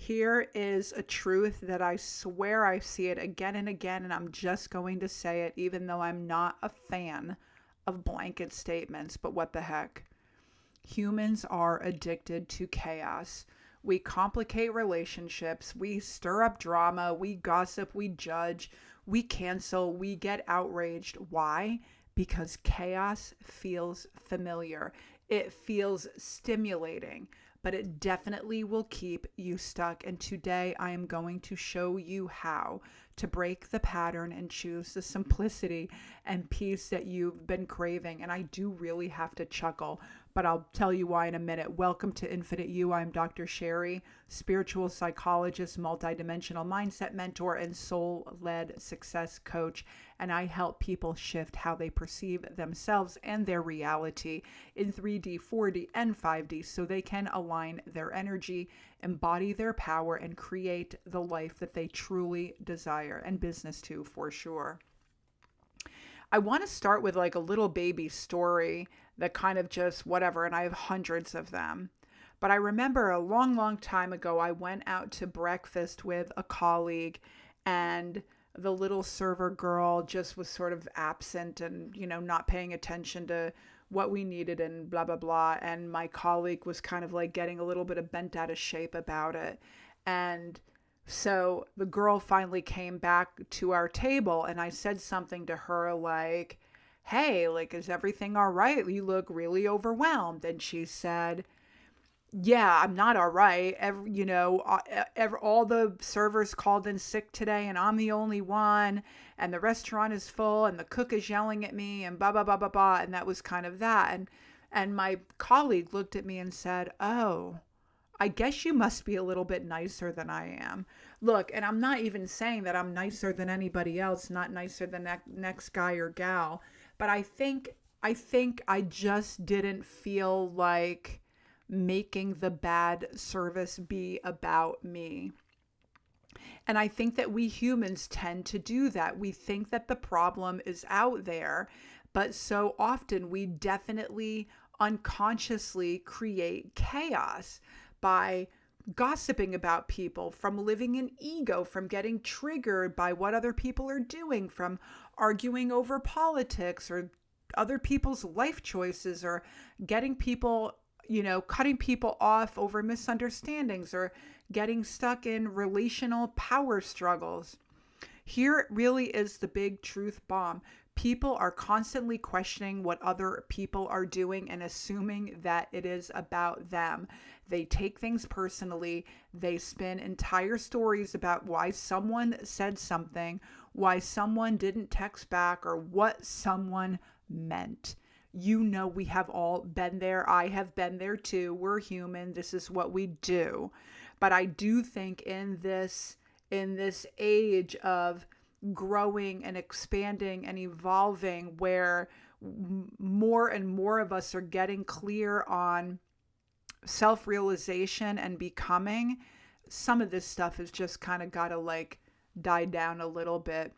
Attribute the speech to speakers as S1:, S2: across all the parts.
S1: Here is a truth that I swear I see it again and again, and I'm just going to say it, even though I'm not a fan of blanket statements. But what the heck? Humans are addicted to chaos. We complicate relationships, we stir up drama, we gossip, we judge, we cancel, we get outraged. Why? Because chaos feels familiar. It feels stimulating, but it definitely will keep you stuck. And today I am going to show you how to break the pattern and choose the simplicity and peace that you've been craving. And I do really have to chuckle, but I'll tell you why in a minute. Welcome to Infinite You. I'm Dr. Sheri, spiritual psychologist, multidimensional mindset mentor, and soul-led success coach. And I help people shift how they perceive themselves and their reality in 3D, 4D, and 5D so they can align their energy, embody their power, and create the life that they truly desire, and business too, for sure. I want to start with like a little baby story that kind of just whatever, and I have hundreds of them. But I remember a long, long time ago, I went out to breakfast with a colleague, and the little server girl just was sort of absent and, not paying attention to what we needed and blah, blah, blah. And my colleague was kind of like getting a little bit of bent out of shape about it. And so the girl finally came back to our table, and I said something to her like, hey, like, is everything all right? You look really overwhelmed. And she said, yeah, I'm not all right. All the servers called in sick today, and I'm the only one, and the restaurant is full, and the cook is yelling at me, and blah, blah, blah, blah, blah. And that was kind of that. And my colleague looked at me and said, oh, I guess you must be a little bit nicer than I am. Look, and I'm not even saying that I'm nicer than anybody else, not nicer than that next guy or gal, but I think I just didn't feel like making the bad service be about me. And I think that we humans tend to do that. We think that the problem is out there, but so often we definitely unconsciously create chaos by gossiping about people, from living in ego, from getting triggered by what other people are doing, from arguing over politics or other people's life choices, or getting people, cutting people off over misunderstandings, or getting stuck in relational power struggles. Here really is the big truth bomb. People are constantly questioning what other people are doing and assuming that it is about them. They take things personally. They spin entire stories about why someone said something, why someone didn't text back, or what someone meant. We have all been there. I have been there too. We're human. This is what we do. But I do think in this age of growing and expanding and evolving, where more and more of us are getting clear on self-realization and becoming, some of this stuff has just kind of got to like die down a little bit.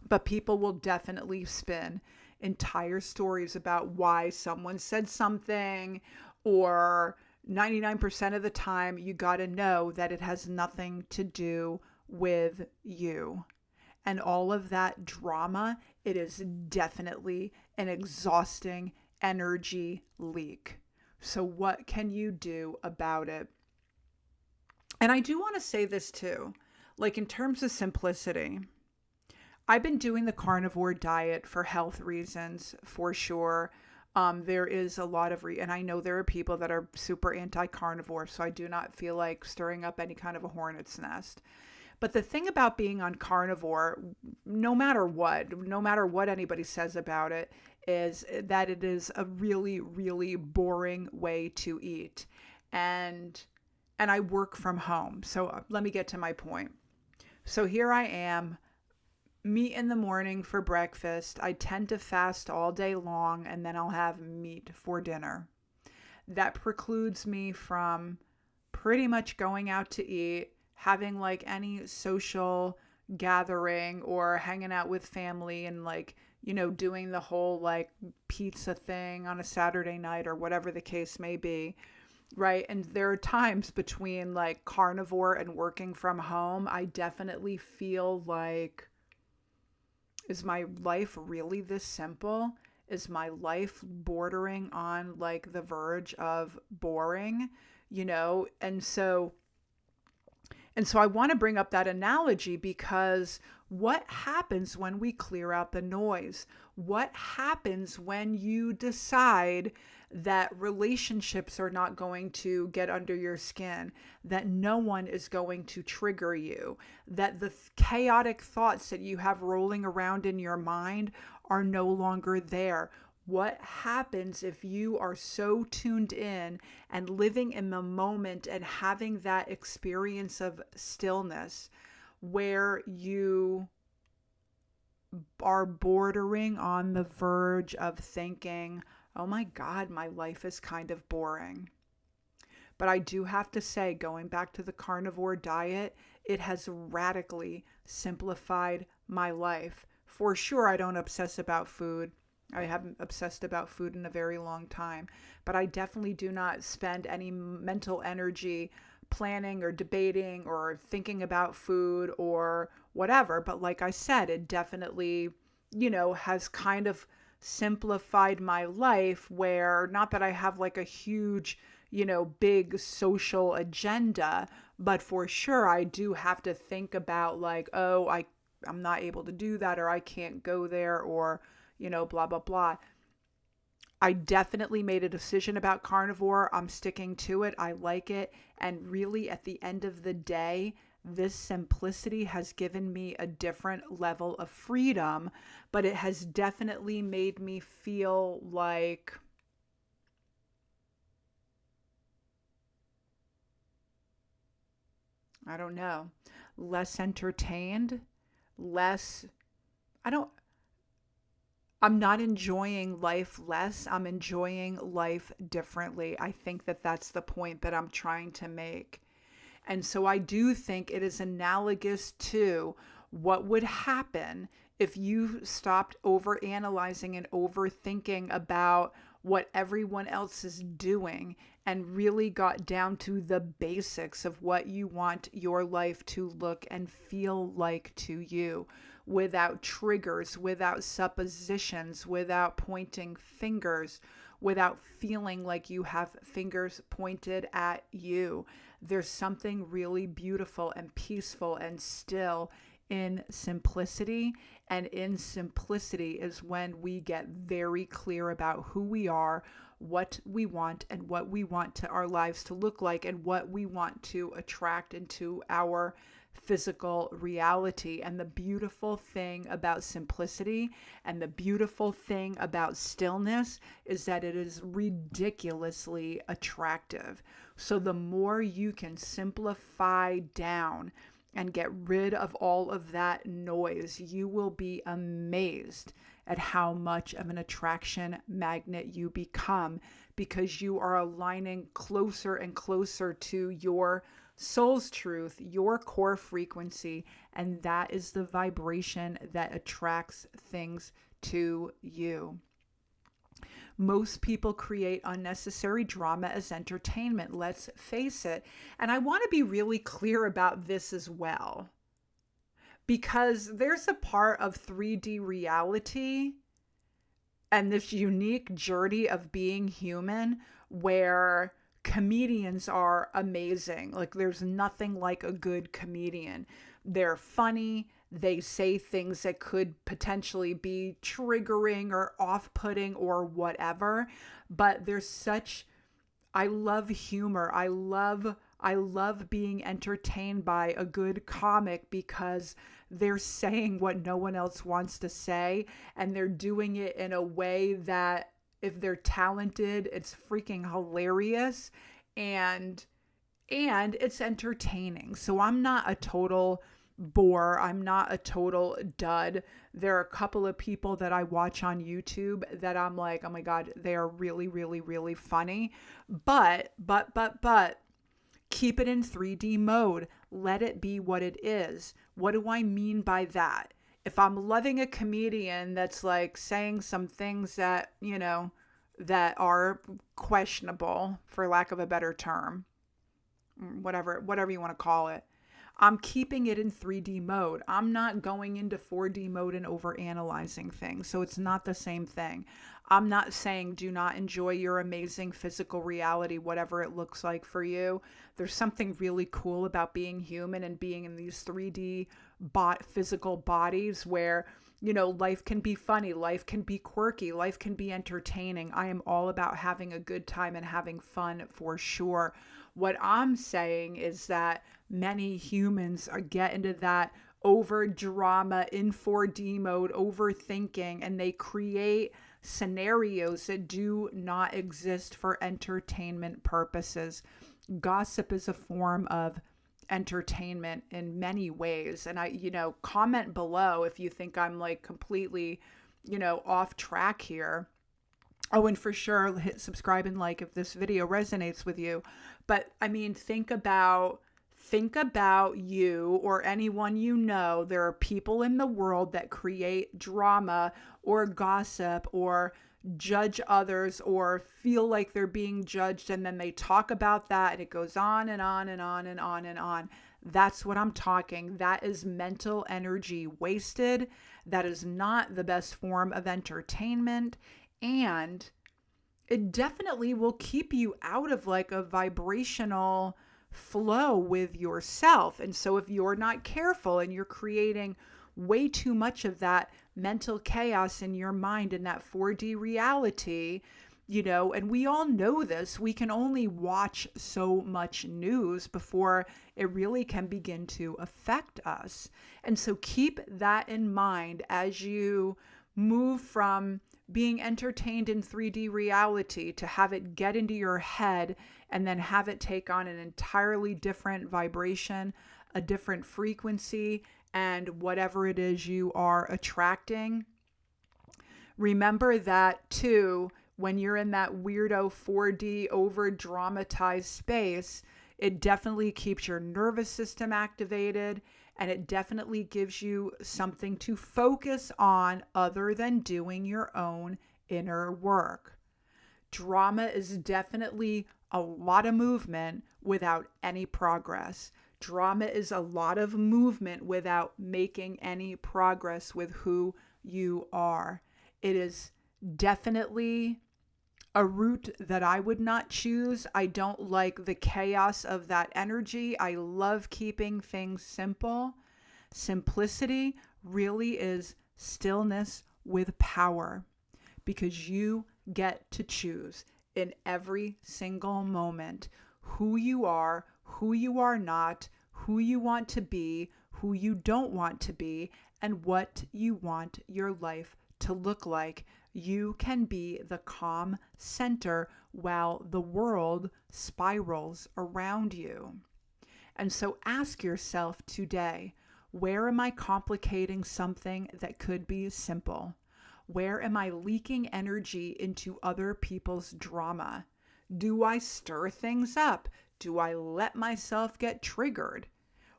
S1: But people will definitely spin entire stories about why someone said something, or 99% of the time you got to know that it has nothing to do with you. And all of that drama, it is definitely an exhausting energy leak. So what can you do about it? And I do want to say this too, like in terms of simplicity, I've been doing the carnivore diet for health reasons, for sure. There is a lot of, and I know there are people that are super anti-carnivore, so I do not feel like stirring up any kind of a hornet's nest. But the thing about being on carnivore, no matter what anybody says about it, is that it is a really, really boring way to eat. And I work from home. So let me get to my point. So here I am, meat in the morning for breakfast. I tend to fast all day long, and then I'll have meat for dinner. That precludes me from pretty much going out to eat, having like any social gathering, or hanging out with family and like, doing the whole like pizza thing on a Saturday night or whatever the case may be. right? And there are times between like carnivore and working from home, I definitely feel like, is my life really this simple? Is my life bordering on like the verge of boring? You know, and so I want to bring up that analogy because what happens when we clear out the noise? What happens when you decide that relationships are not going to get under your skin, that no one is going to trigger you, that the chaotic thoughts that you have rolling around in your mind are no longer there? What happens if you are so tuned in and living in the moment and having that experience of stillness where you are bordering on the verge of thinking, oh my God, my life is kind of boring? But I do have to say, going back to the carnivore diet, it has radically simplified my life. For sure, I don't obsess about food. I haven't obsessed about food in a very long time, but I definitely do not spend any mental energy planning or debating or thinking about food or whatever. But like I said, it definitely, has kind of simplified my life where, not that I have like a huge, big social agenda, but for sure I do have to think about like, oh, I'm not able to do that, or I can't go there, or, blah, blah, blah. I definitely made a decision about carnivore. I'm sticking to it. I like it. And really, at the end of the day, this simplicity has given me a different level of freedom, but it has definitely made me feel like, I don't know, less entertained, less, I don't, I'm not enjoying life less. I'm enjoying life differently. I think that that's the point that I'm trying to make. And so I do think it is analogous to what would happen if you stopped overanalyzing and overthinking about what everyone else is doing and really got down to the basics of what you want your life to look and feel like to you, without triggers, without suppositions, without pointing fingers, without feeling like you have fingers pointed at you. There's something really beautiful and peaceful and still in simplicity. And in simplicity is when we get very clear about who we are, what we want, and what we want to our lives to look like, and what we want to attract into our physical reality. And the beautiful thing about simplicity and the beautiful thing about stillness is that it is ridiculously attractive. So the more you can simplify down and get rid of all of that noise, you will be amazed at how much of an attraction magnet you become, because you are aligning closer and closer to your soul's truth, your core frequency, and that is the vibration that attracts things to you. Most people create unnecessary drama as entertainment, let's face it. And I want to be really clear about this as well, because there's a part of 3D reality and this unique journey of being human where comedians are amazing. Like, there's nothing like a good comedian. They're funny. They say things that could potentially be triggering or off-putting or whatever. But there's such, I love humor. I love being entertained by a good comic because they're saying what no one else wants to say, and they're doing it in a way that, if they're talented, it's freaking hilarious, and it's entertaining. So I'm not a total bore. I'm not a total dud. There are a couple of people that I watch on YouTube that I'm like, oh my God, they are really, really, really funny. But keep it in 3D mode. Let it be what it is. What do I mean by that? If I'm loving a comedian that's like saying some things that, that are questionable, for lack of a better term, whatever you want to call it. I'm keeping it in 3D mode. I'm not going into 4D mode and overanalyzing things. So it's not the same thing. I'm not saying do not enjoy your amazing physical reality, whatever it looks like for you. There's something really cool about being human and being in these 3D physical bodies where, life can be funny, life can be quirky, life can be entertaining. I am all about having a good time and having fun for sure. What I'm saying is that many humans get into that over drama in 4D mode, overthinking, and they create scenarios that do not exist for entertainment purposes. Gossip is a form of entertainment in many ways. And comment below if you think I'm like completely, off track here. Oh, and for sure, hit subscribe and like if this video resonates with you. But I mean, think about you or anyone you know. There are people in the world that create drama or gossip or judge others or feel like they're being judged, and then they talk about that and it goes on and on and on and on and on. That's what I'm talking. That is mental energy wasted. That is not the best form of entertainment. And it definitely will keep you out of like a vibrational flow with yourself. And so if you're not careful and you're creating way too much of that mental chaos in your mind in that 4D reality, and we all know this, we can only watch so much news before it really can begin to affect us. And so keep that in mind as you move from being entertained in 3D reality to have it get into your head and then have it take on an entirely different vibration, a different frequency, and whatever it is you are attracting. Remember that too, when you're in that weirdo 4D over dramatized space, it definitely keeps your nervous system activated, and it definitely gives you something to focus on other than doing your own inner work. Drama is definitely a lot of movement without any progress. Drama is a lot of movement without making any progress with who you are. It is definitely a route that I would not choose. I don't like the chaos of that energy. I love keeping things simple. Simplicity really is stillness with power, because you get to choose in every single moment who you are not, who you want to be, who you don't want to be, and what you want your life to look like. You can be the calm center while the world spirals around you. And so ask yourself today, where am I complicating something that could be simple? Where am I leaking energy into other people's drama? Do I stir things up? Do I let myself get triggered?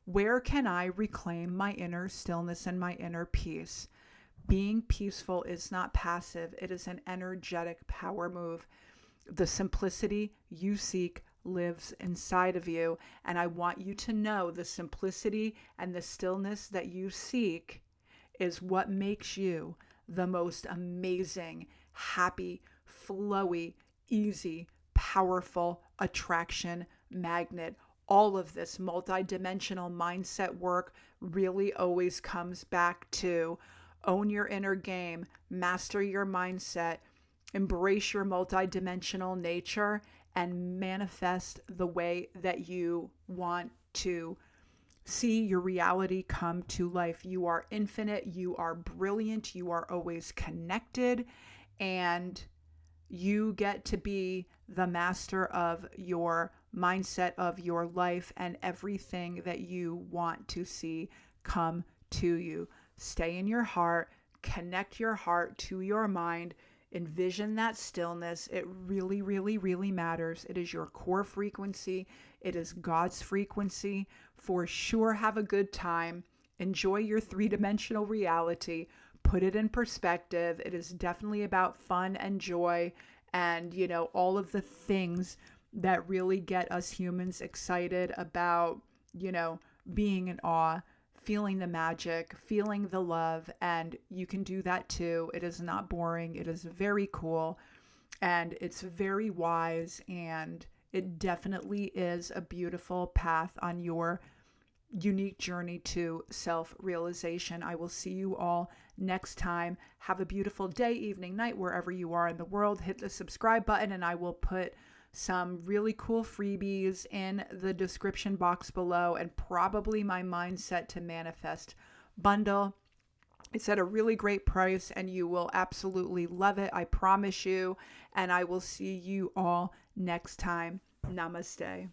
S1: Where can I reclaim my inner stillness and my inner peace? Being peaceful is not passive. It is an energetic power move. The simplicity you seek lives inside of you. And I want you to know the simplicity and the stillness that you seek is what makes you the most amazing, happy, flowy, easy, powerful attraction magnet. All of this multidimensional mindset work really always comes back to own your inner game, master your mindset, embrace your multidimensional nature, and manifest the way that you want to see your reality come to life. You are infinite, you are brilliant, you are always connected, and you get to be the master of your mindset, of your life, and everything that you want to see come to you. Stay in your heart, connect your heart to your mind, envision that stillness. It really, really, really matters. It is your core frequency. It is God's frequency. For sure, have a good time. Enjoy your three-dimensional reality. Put it in perspective. It is definitely about fun and joy and, all of the things that really get us humans excited about, being in awe, feeling the magic, feeling the love. And you can do that too. It is not boring. It is very cool, and it's very wise, and it definitely is a beautiful path on your unique journey to self-realization. I will see you all next time. Have a beautiful day, evening, night, wherever you are in the world. Hit the subscribe button, and I will put some really cool freebies in the description box below, and probably my Mindset to Manifest bundle. It's at a really great price, and you will absolutely love it. I promise you. And I will see you all next time. Namaste.